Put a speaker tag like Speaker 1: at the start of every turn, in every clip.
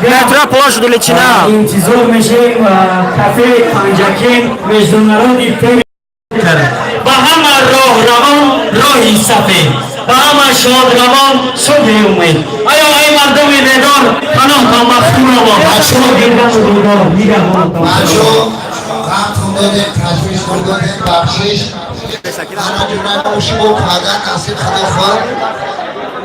Speaker 1: مترو پلاژ دولچینا
Speaker 2: انتظار میشه کافه پنجکین مجدونرانی تیم با همه راه روان راهی سفید با همه شاد روان صبح امید آیا ای مردم ندار پناه تا مفتون آباد شما دیدن و دیدار میگم
Speaker 3: بچه وقت دادیم تشویش کردیم بخشش همه جونن نوشی و پدر نصیب خدا خواهد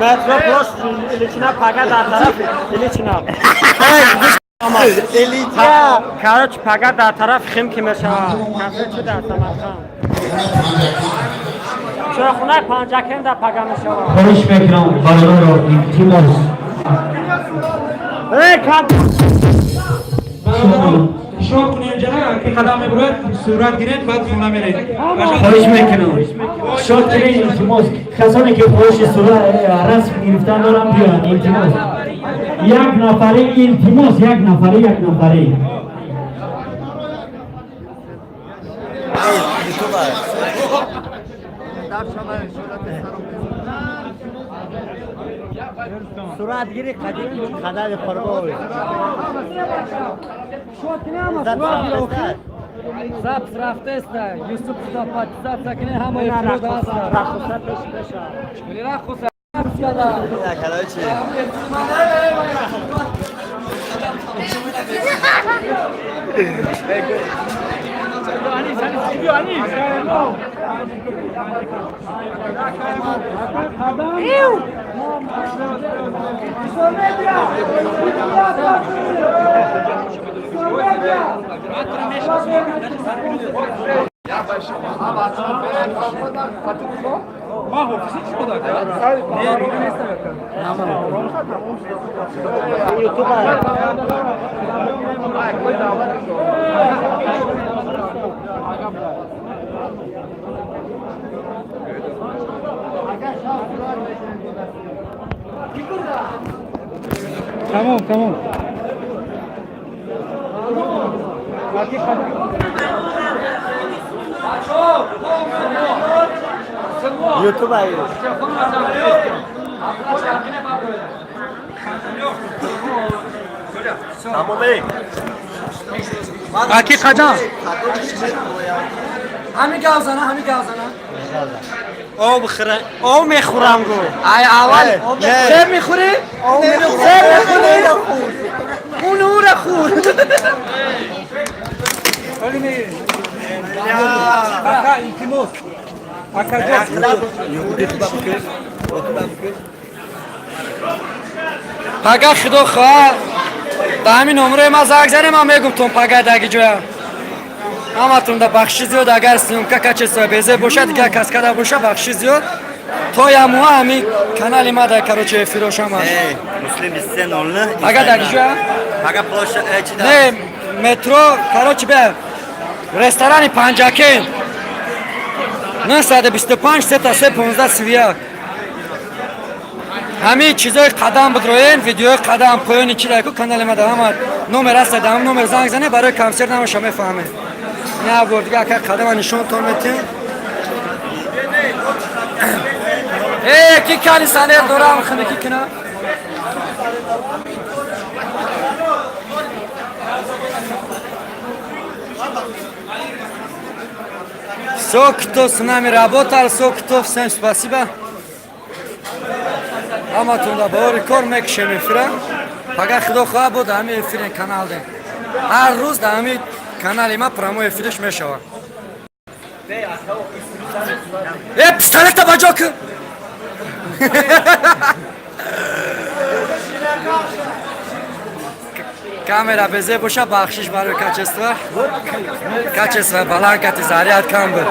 Speaker 1: مترو پلاژ دولچینا پگا در طرف دولچینا دلیتیا کارچ پگا در طرف خیم کی میشه کافه چه در سمرقند چرا خونه پنجکین در پگا میشه
Speaker 2: خواهش میکنم بالا رو التماس
Speaker 4: شوق کنیم جناب که قدم برود صورت گیرید بعد خونه میرید
Speaker 2: خواهش میکنم شاد کنید التماس کسانی که خواهش صورت رسم گرفتن دارن بیان التماس یک نفری التماس یک نفری
Speaker 1: صورت گیری قدیمی قدر پرگاوی
Speaker 5: زبط رفته است یوسف صفات زبط سکنه همه افراد هست
Speaker 1: رخصت بشه
Speaker 5: رخصت
Speaker 4: تمام
Speaker 1: یوتیوب ای تمامه
Speaker 4: اکی خجا
Speaker 5: همین گازانه
Speaker 1: او بخوره او میخورم گو
Speaker 5: ای اول سر میخوری؟ سر میخوری؟ اون نور خور
Speaker 4: اکا التماس اکا
Speaker 5: پگه خدا خواه به همین نمره ما زنگ زنیم من میگم تون پگه دگی جویا همه تون در بخشی زیاد اگر سیمکه کچه سایبیزه باشه دیگه کس کده باشه بخشی زیاد تا یا موها همی کانال ما در کروچه فیروش هم هست
Speaker 1: مسلم 23
Speaker 5: پگه دگی جویا
Speaker 1: پگه پلاش چی
Speaker 5: نه метро, короче, бе, ресторани Панҷакин 925 3 15 31. ҳамин чизои қадам бидроен, видеои қадам поёни чираку канали ма давам номер аст, дам номер занг зане барои консерт намоша мефаҳме. Не бор дига ка қадама нишонтон метем. Ки кали санер дорам хане ки кина. Все, кто с нами работал, все, кто, всем спасибо. Аматун да бори кор мекшем эфира. Пага худо хоҳа буд ҳами эфирен канал дем. Ҳар рӯз да ҳами канали ма прамо эфириш мешава. Пистолета ба ҷо кун. Камера безе боша бахшиш барои качества. Качества баланкати заряд кам буд.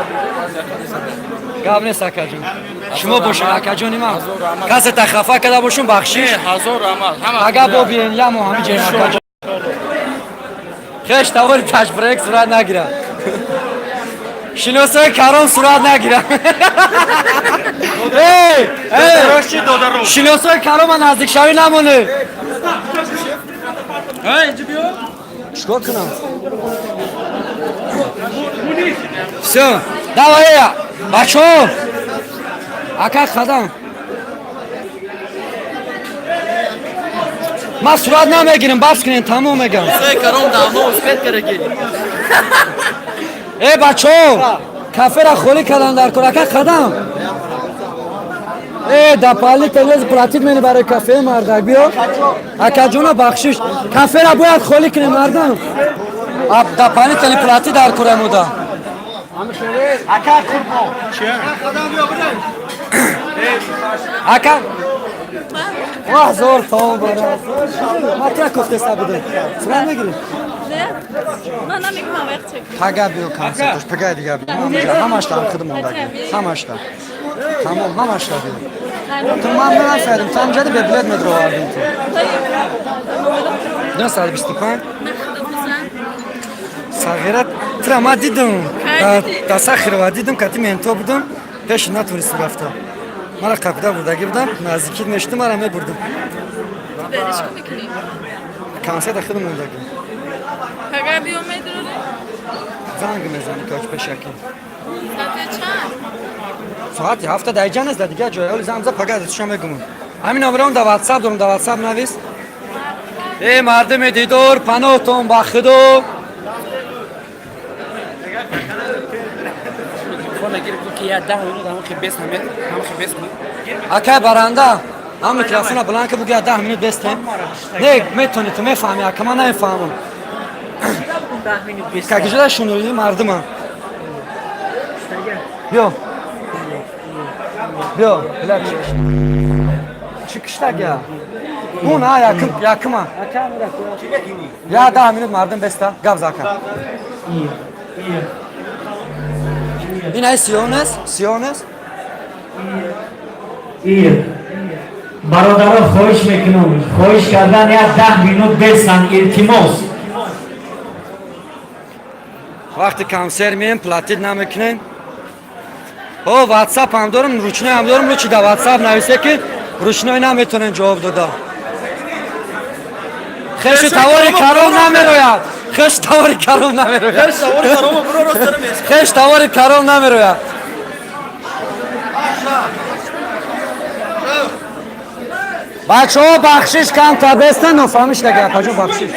Speaker 5: гап нест акаҷон. Шумо бошед акаҷони ман. Касета хафа када бошум бахшиш.
Speaker 6: ҳазор амал.
Speaker 5: Ага бо биен ямо ҳами ҷем акаҷон. Хеш тавори ташбрек сурат нагира. Шиносои каром сурат нагира. Шиносои карома наздикшавӣ намонед. чикор кунам? Всё, давай, бачаҳо. Ака қадам. Ман сурат намегирам, баъз кунем, тамом мегам.
Speaker 6: каром давно успех карагӣ.
Speaker 5: Бачаҳо, кафера холӣ кардам дар кор. Ака қадам. Дапали телез платит мени барои кафе мардак биё. Акаҷона бахшиш. Кафера бояд холӣ кунем мардам. Дапали тели платит дар кора муда. Ака. Ваҳ зор таом бара. Матя кофтеса буде. Сурат мегирӣ?
Speaker 7: Ман намегӯям вақт чек.
Speaker 5: Пага биё консертош, пага дига биё. Ҳамаштам худам мондаги. Ҳамашта. Тамом, ҳамашта биё. То ман нафаҳмидам, то ҳамҷади бе билет медровардем то. 925. Сағира тра ма дидам. Тасахирова дидам, кати менто будам. Пеши натуристу рафтам. Мара қапида бурдаги будам, наздикит мешуди, мара мебурдам.
Speaker 7: Бериш ко мекунӣ?
Speaker 5: Консерта худам мондаги.
Speaker 7: Пага биё медорӣ?
Speaker 5: Занг мезани коч пешаки.
Speaker 7: Саати чанд?
Speaker 5: Соати 7 даqiqa нест, да дигар ҷоя. Оли замза пага датишам мегумам. Ҳамин номерам да WhatsApp дорам, да WhatsApp навис. Мардуми дидор, паноҳтон ба худо. Ака баранда, ҳам микрофона бланка бугия 10 минут бестем. Не, метони ту мефаҳми, ака ман намефаҳмам. Какижада шунули мардума. Биё. Биё, билак. Чикиштага. Уна якима. Я 10 минут мардум беста, гап зака. Ина сионес, сионес.
Speaker 2: бародаро хоҳиш мекунам, хоҳиш кардан як 10 минут бесан, илтимос.
Speaker 5: Вақти консерт меем, платит намекунем. WhatsApp ҳам дорам, ручной ҳам дорам, ручи да WhatsApp нависе ки ручной наметонем ҷавоб дода. Хешу тавори каром намерояд. Хеш тавори каром намерояд. Хеш тавори каром намерояд. бачаҳо бахшиш камтар бестан, нофаҳмиш дага акаҷон бахшиш.